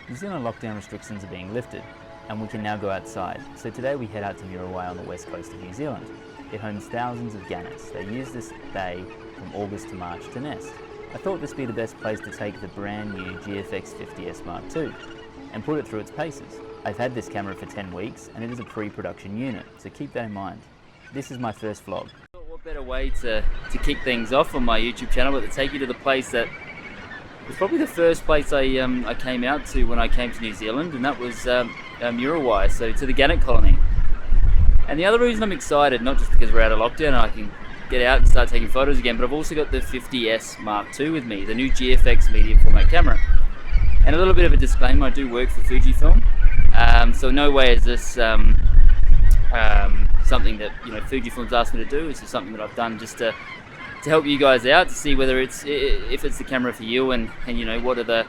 New Zealand lockdown restrictions are being lifted and we can now go outside. So today we head out to Muriwai on the west coast of New Zealand. It homes thousands of gannets. They use this bay from August to March to nest. I thought this would be the best place to take the brand new GFX50S Mark II and put it through its paces. I've had this camera for 10 weeks and it is a pre-production unit, so keep that in mind. This is my first vlog. What better way to kick things off on my YouTube channel but to take you to the place that was probably the first place I came out to when I came to New Zealand, and that was Muriwai, so to the gannet colony. And the other reason I'm excited, not just because we're out of lockdown and I can get out and start taking photos again, but I've also got the 50S Mark II with me, the new GFX medium format camera. And a little bit of a disclaimer, I do work for Fujifilm, so no way is this something that Fujifilm's asked me to do. It's just something that I've done just to help you guys out, to see whether if it's the camera for you, and what are the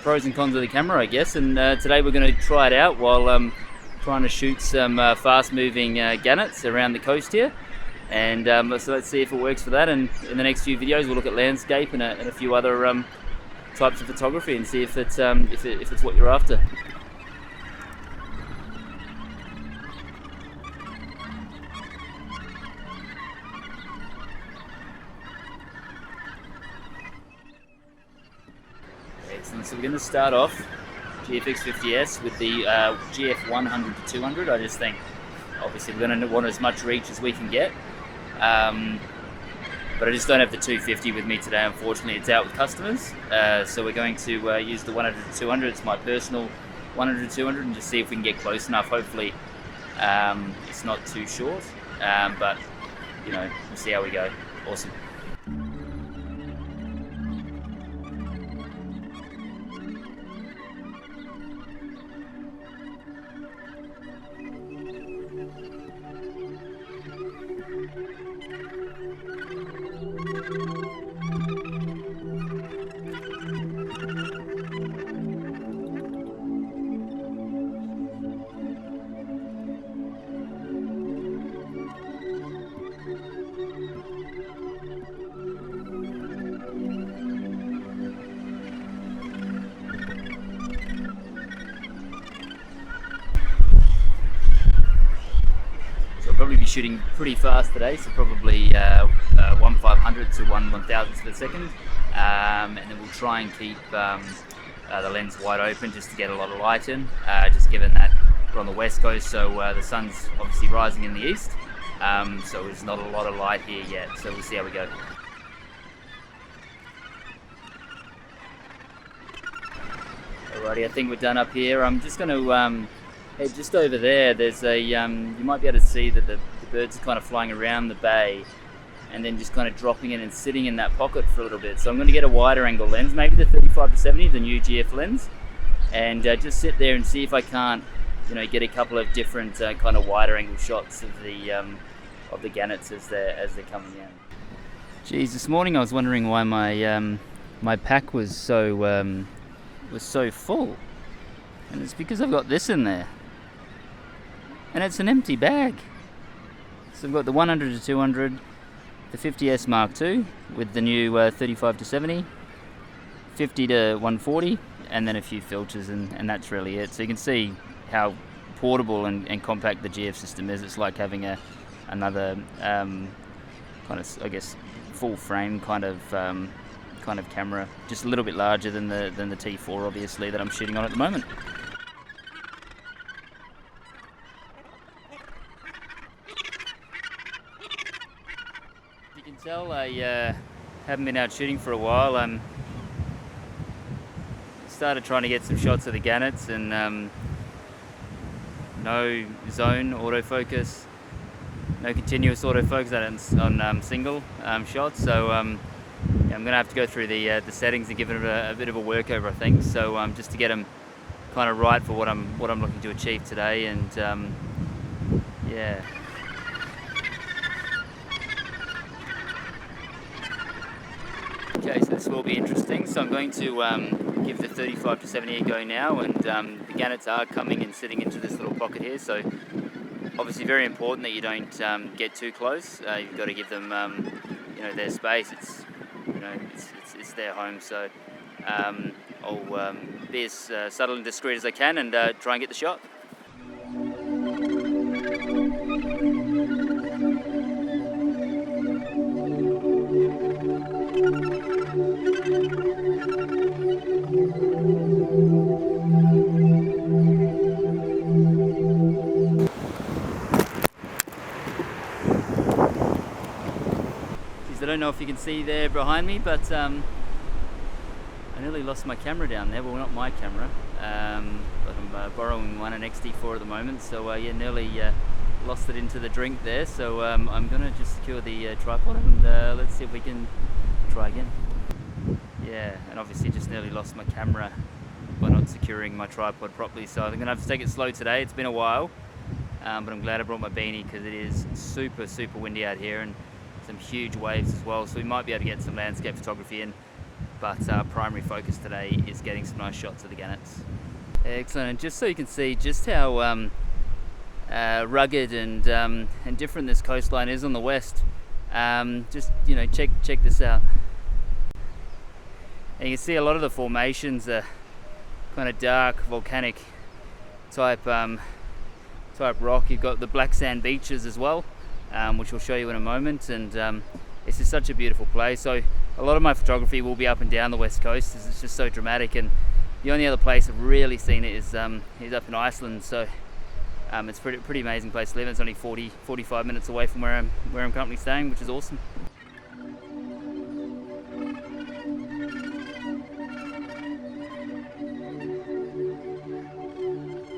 pros and cons of the camera, I guess. And today we're going to try it out while trying to shoot some fast-moving gannets around the coast here. And so let's see if it works for that. And in the next few videos, we'll look at landscape and a few other types of photography and see if it's what you're after. Excellent. So we're going to start off GFX50S with the GF100-200. I just think obviously we're going to want as much reach as we can get, but I just don't have the 250 with me today, unfortunately. It's out with customers, so we're going to use the 100-200. It's my personal 100-200, and just see if we can get close enough. Hopefully it's not too short, but we'll see how we go. Awesome. Probably be shooting pretty fast today, so probably 1/500 to 1/1000th of a second, and then we'll try and keep the lens wide open just to get a lot of light in, just given that we're on the west coast, so the sun's obviously rising in the east, so there's not a lot of light here yet, so we'll see how we go. Alrighty, I think we're done up here. I'm just going to hey, just over there, there's a, you might be able to see that the birds are kind of flying around the bay and then just kind of dropping in and sitting in that pocket for a little bit. So I'm going to get a wider angle lens, maybe the 35-70, the new GF lens, and just sit there and see if I can't, get a couple of different kind of wider angle shots of the gannets as they're coming in. Geez, this morning I was wondering why my pack was so full, and it's because I've got this in there. And it's an empty bag. So we've got the 100-200, the 50S Mark II with the new 35-70, 50-140, and then a few filters, and that's really it. So you can see how portable and compact the GF system is. It's like having another kind of, I guess, full frame kind of camera, just a little bit larger than the T4, obviously, that I'm shooting on at the moment. You can tell I haven't been out shooting for a while. Started trying to get some shots of the gannets, and no zone autofocus, no continuous autofocus on single shots. So I'm going to have to go through the settings and give it a bit of a workover, I think. So just to get them kind of right for what I'm looking to achieve today, and yeah. Okay, so this will be interesting. So I'm going to give the 35-70 a go now, and the gannets are coming and sitting into this little pocket here. So obviously very important that you don't get too close. You've got to give them their space. It's their home. So I'll be as subtle and discreet as I can and try and get the shot. I don't know if you can see there behind me, but I nearly lost my camera down there. Well, not my camera, but I'm borrowing one, an XT4 at the moment. So yeah, nearly lost it into the drink there. So I'm gonna just secure the tripod and let's see if we can try again. Yeah, and obviously just nearly lost my camera by not securing my tripod properly. So I'm gonna have to take it slow today. It's been a while, but I'm glad I brought my beanie because it is super windy out here and some huge waves as well, so we might be able to get some landscape photography in, but our primary focus today is getting some nice shots of the Gannets. Excellent, and just so you can see just how rugged and different this coastline is on the west, just, you know, check this out. And you can see a lot of the formations are kind of dark volcanic type rock. You've got the black sand beaches as well, which we'll show you in a moment, and it's just such a beautiful place. So a lot of my photography will be up and down the west coast. It's just so dramatic, and the only other place I've really seen it is up in Iceland. So it's pretty amazing place to live. It's only 40-45 minutes away from where I'm currently staying, which is awesome.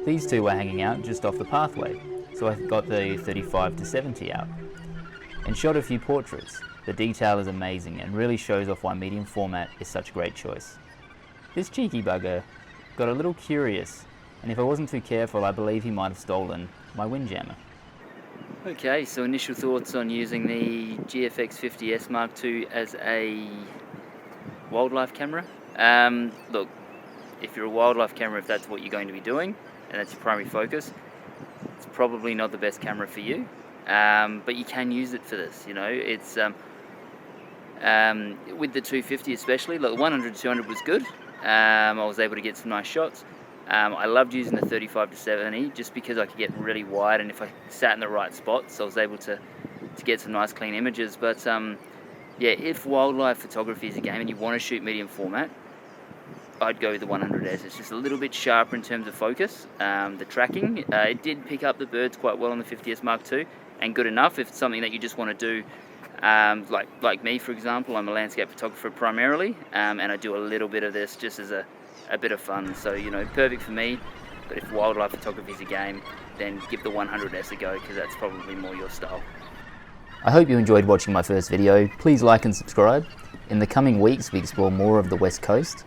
These two were hanging out just off the pathway, so I got the 35-70 out and shot a few portraits. The detail is amazing and really shows off why medium format is such a great choice. This cheeky bugger got a little curious, and if I wasn't too careful, I believe he might have stolen my windjammer. Okay, so initial thoughts on using the GFX50S Mark II as a wildlife camera. Look, if you're a wildlife camera, if that's what you're going to be doing, and that's your primary focus, it's probably not the best camera for you, but you can use it for this. You know, it's with the 250 especially. Look, the 100-200 was good. I was able to get some nice shots. I loved using the 35-70 just because I could get really wide, and if I sat in the right spots, I was able to get some nice clean images. But yeah, if wildlife photography is a game and you want to shoot medium format, I'd go with the 100S. It's just a little bit sharper in terms of focus. The tracking, it did pick up the birds quite well on the 50S Mark II, and good enough if it's something that you just want to do. Like me, for example, I'm a landscape photographer primarily, and I do a little bit of this just as a bit of fun. So, you know, perfect for me. But if wildlife photography is a game, then give the 100S a go, because that's probably more your style. I hope you enjoyed watching my first video. Please like and subscribe. In the coming weeks, we explore more of the West Coast,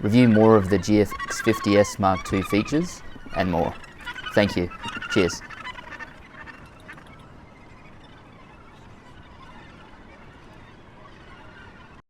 review more of the GFX50S Mark II features, and more. Thank you. Cheers.